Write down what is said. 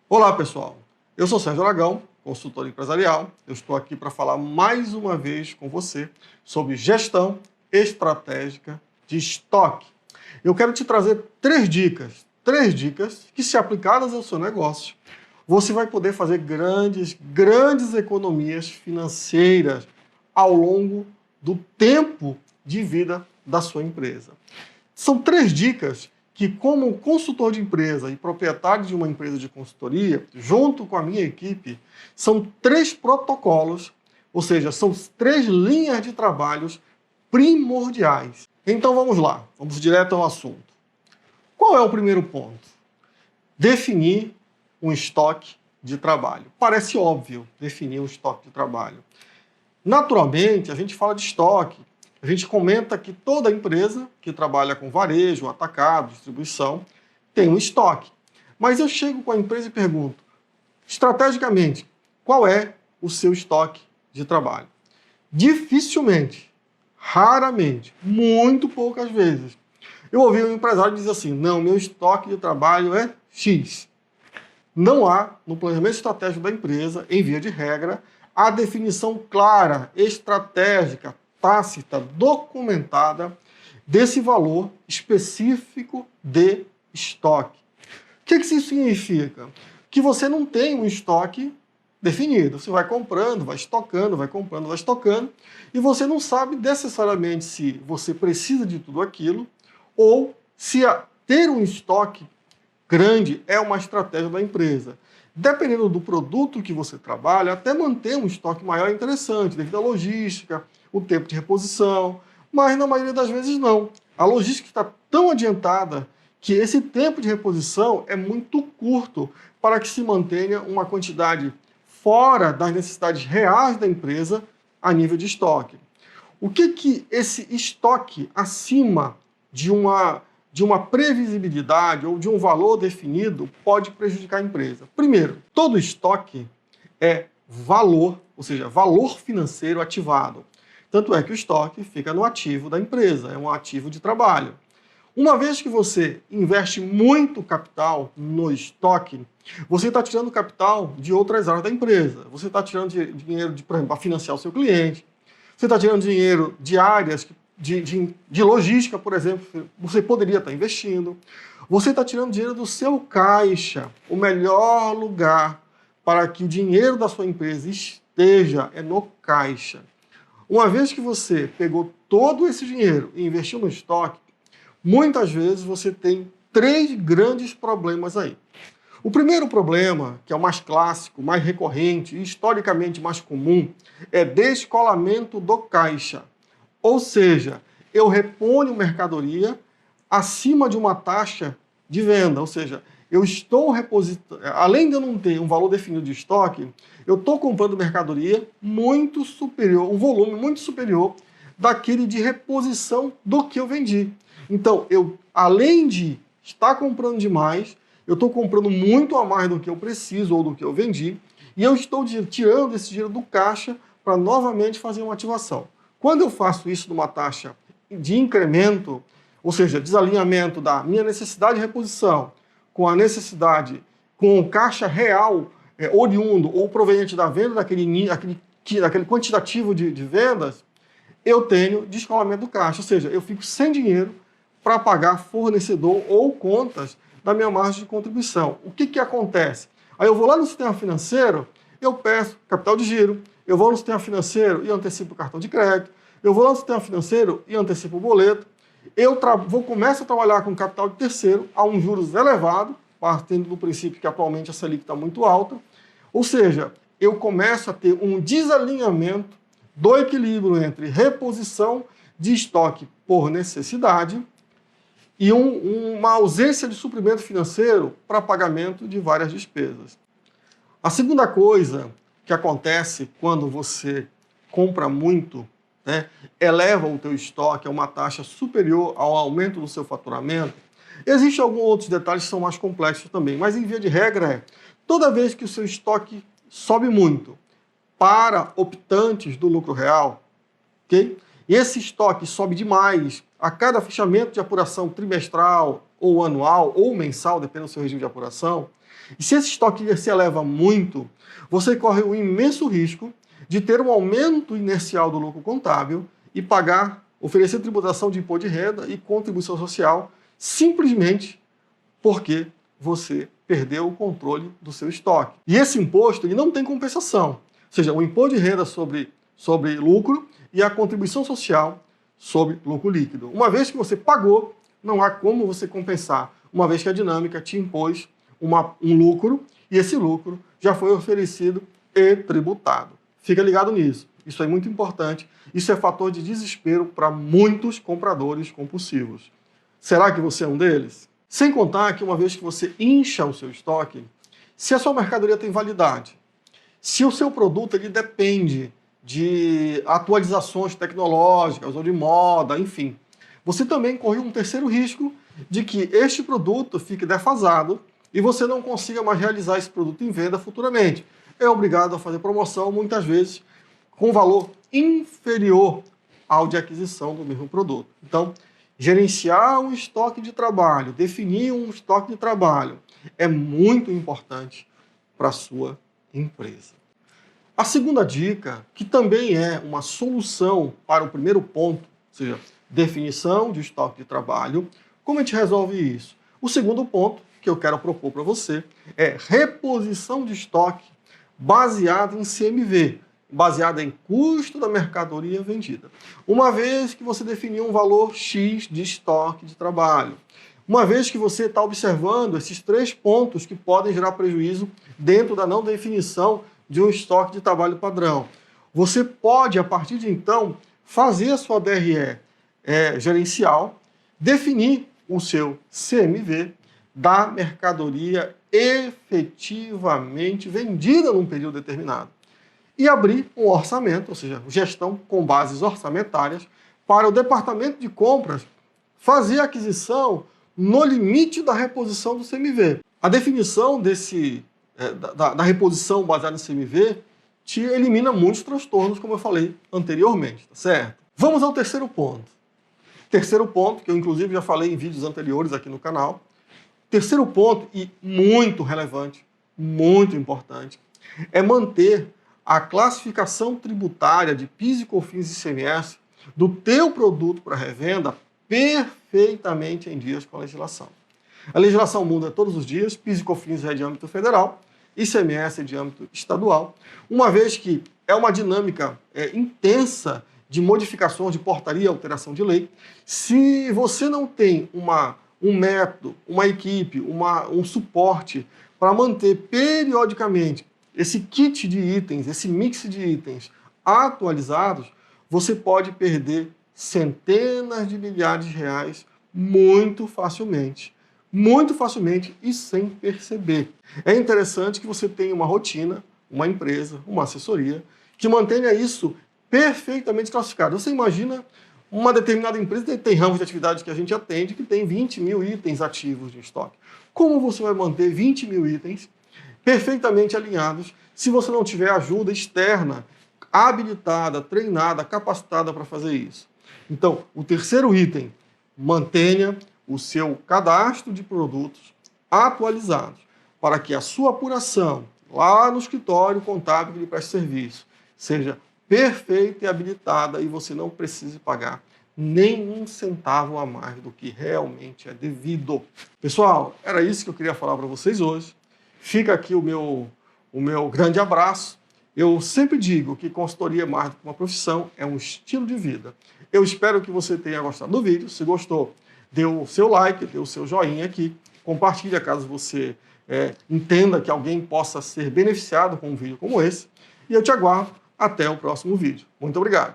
Olá, pessoal. Eu sou Sérgio Aragão, consultor empresarial. Eu estou aqui para falar mais uma vez com você sobre gestão estratégica de estoque. Eu quero te trazer três dicas que, se aplicadas ao seu negócio, você vai poder fazer grandes economias financeiras ao longo do tempo de vida da sua empresa. São três dicas que, como consultor de empresa e proprietário de uma empresa de consultoria, junto com a minha equipe, são três protocolos, ou seja, são três linhas de trabalhos primordiais. Então vamos lá, vamos direto ao assunto. Qual é o primeiro ponto? Definir um estoque de trabalho. Parece óbvio definir um estoque de trabalho. Naturalmente, a gente fala de estoque. A gente comenta que toda empresa que trabalha com varejo, atacado, distribuição, tem um estoque. Mas eu chego com a empresa e pergunto, estrategicamente, qual é o seu estoque de trabalho? Dificilmente, raramente, muito poucas vezes, eu ouvi um empresário dizer assim, não, meu estoque de trabalho é X. Não há, no planejamento estratégico da empresa, em via de regra, a definição clara, estratégica, tácita, documentada desse valor específico de estoque. O que isso significa? Que você não tem um estoque definido. Você vai comprando, vai estocando, vai comprando, vai estocando, e você não sabe necessariamente se você precisa de tudo aquilo ou se ter um estoque grande é uma estratégia da empresa. Dependendo do produto que você trabalha, até manter um estoque maior é interessante, devido à logística, o tempo de reposição, mas na maioria das vezes não. A logística está tão adiantada que esse tempo de reposição é muito curto para que se mantenha uma quantidade fora das necessidades reais da empresa a nível de estoque. O que esse estoque acima de uma previsibilidade ou de um valor definido pode prejudicar a empresa? Primeiro, todo estoque é valor, ou seja, valor financeiro ativado. Tanto é que o estoque fica no ativo da empresa, é um ativo de trabalho. Uma vez que você investe muito capital no estoque, você está tirando capital de outras áreas da empresa. Você está tirando dinheiro, por exemplo, para financiar o seu cliente. Você está tirando dinheiro de áreas de logística, por exemplo, você poderia estar investindo. Você está tirando dinheiro do seu caixa. O melhor lugar para que o dinheiro da sua empresa esteja é no caixa. Uma vez que você pegou todo esse dinheiro e investiu no estoque, muitas vezes você tem três grandes problemas aí. O primeiro problema, que é o mais clássico, mais recorrente e historicamente mais comum, é descolamento do caixa. Ou seja, eu reponho mercadoria acima de uma taxa de venda. Ou seja, eu estou repositando, além de eu não ter um valor definido de estoque, eu estou comprando mercadoria muito superior, um volume muito superior daquele de reposição do que eu vendi. Então, além de estar comprando demais, eu estou comprando muito a mais do que eu preciso ou do que eu vendi, e eu estou tirando esse dinheiro do caixa para novamente fazer uma ativação. Quando eu faço isso numa taxa de incremento, ou seja, desalinhamento da minha necessidade de reposição com a necessidade, com o caixa real oriundo ou proveniente da venda daquele quantitativo de vendas, eu tenho descolamento do caixa, ou seja, eu fico sem dinheiro para pagar fornecedor ou contas da minha margem de contribuição. O que acontece? Aí eu vou lá no sistema financeiro, eu peço capital de giro, eu vou no sistema financeiro e antecipo o cartão de crédito, eu vou lá no sistema financeiro e antecipo o boleto, começo a trabalhar com capital de terceiro a um juros elevado, partindo do princípio que atualmente a Selic está muito alta, ou seja, eu começo a ter um desalinhamento do equilíbrio entre reposição de estoque por necessidade e uma ausência de suprimento financeiro para pagamento de várias despesas. A segunda coisa que acontece quando você compra muito, eleva o teu estoque a uma taxa superior ao aumento do seu faturamento. Existem alguns outros detalhes que são mais complexos também, mas em via de regra toda vez que o seu estoque sobe muito para optantes do lucro real, ok? E esse estoque sobe demais a cada fechamento de apuração trimestral ou anual ou mensal, dependendo do seu regime de apuração, E se esse estoque se eleva muito, você corre o imenso risco de ter um aumento inercial do lucro contábil e oferecer tributação de imposto de renda e contribuição social simplesmente porque você perdeu o controle do seu estoque. E esse imposto ele não tem compensação, ou seja, o imposto de renda sobre lucro e a contribuição social sobre lucro líquido. Uma vez que você pagou, não há como você compensar, uma vez que a dinâmica te impôs um lucro e esse lucro já foi oferecido e tributado. Fica ligado nisso. Isso é muito importante. Isso é fator de desespero para muitos compradores compulsivos. Será que você é um deles? Sem contar que uma vez que você incha o seu estoque, se a sua mercadoria tem validade, se o seu produto ele depende de atualizações tecnológicas ou de moda, enfim, você também corre um terceiro risco de que este produto fique defasado e você não consiga mais realizar esse produto em venda futuramente. É obrigado a fazer promoção, muitas vezes, com valor inferior ao de aquisição do mesmo produto. Então, gerenciar um estoque de trabalho, definir um estoque de trabalho, é muito importante para a sua empresa. A segunda dica, que também é uma solução para o primeiro ponto, ou seja, definição de estoque de trabalho, como a gente resolve isso? O segundo ponto que eu quero propor para você é reposição de estoque baseado em CMV, baseada em custo da mercadoria vendida. Uma vez que você definiu um valor X de estoque de trabalho, uma vez que você está observando esses 3 pontos que podem gerar prejuízo dentro da não definição de um estoque de trabalho padrão, você pode, a partir de então, fazer a sua DRE gerencial, definir o seu CMV da mercadoria efetivamente vendida num período determinado. E abrir um orçamento, ou seja, gestão com bases orçamentárias, para o departamento de compras fazer a aquisição no limite da reposição do CMV. A definição da reposição baseada em CMV te elimina muitos transtornos, como eu falei anteriormente, tá certo? Vamos ao terceiro ponto. Terceiro ponto, que eu inclusive já falei em vídeos anteriores aqui no canal. Terceiro ponto, e muito relevante, muito importante, é manter a classificação tributária de PIS e COFINS e ICMS do teu produto para revenda perfeitamente em dias com a legislação. A legislação muda todos os dias, PIS e COFINS é de âmbito federal, ICMS é de âmbito estadual, uma vez que é uma dinâmica intensa de modificações de portaria, alteração de lei. Se você não tem um método, uma equipe, um suporte para manter periodicamente esse kit de itens, esse mix de itens atualizados, você pode perder centenas de milhares de reais muito facilmente e sem perceber. É interessante que você tenha uma rotina, uma empresa, uma assessoria, que mantenha isso perfeitamente classificado. Você imagina uma determinada empresa, tem ramos de atividade que a gente atende, que tem 20 mil itens ativos de estoque. Como você vai manter 20 mil itens perfeitamente alinhados se você não tiver ajuda externa, habilitada, treinada, capacitada para fazer isso? Então, o terceiro item, mantenha o seu cadastro de produtos atualizados para que a sua apuração lá no escritório contábil que lhe presta serviço seja perfeita e habilitada e você não precise pagar nem um centavo a mais do que realmente é devido. Pessoal, era isso que eu queria falar para vocês hoje. Fica aqui o meu grande abraço. Eu sempre digo que consultoria mais do que uma profissão, é um estilo de vida. Eu espero que você tenha gostado do vídeo. Se gostou, dê o seu like, dê o seu joinha aqui. Compartilha caso você entenda que alguém possa ser beneficiado com um vídeo como esse. E eu te aguardo até o próximo vídeo. Muito obrigado.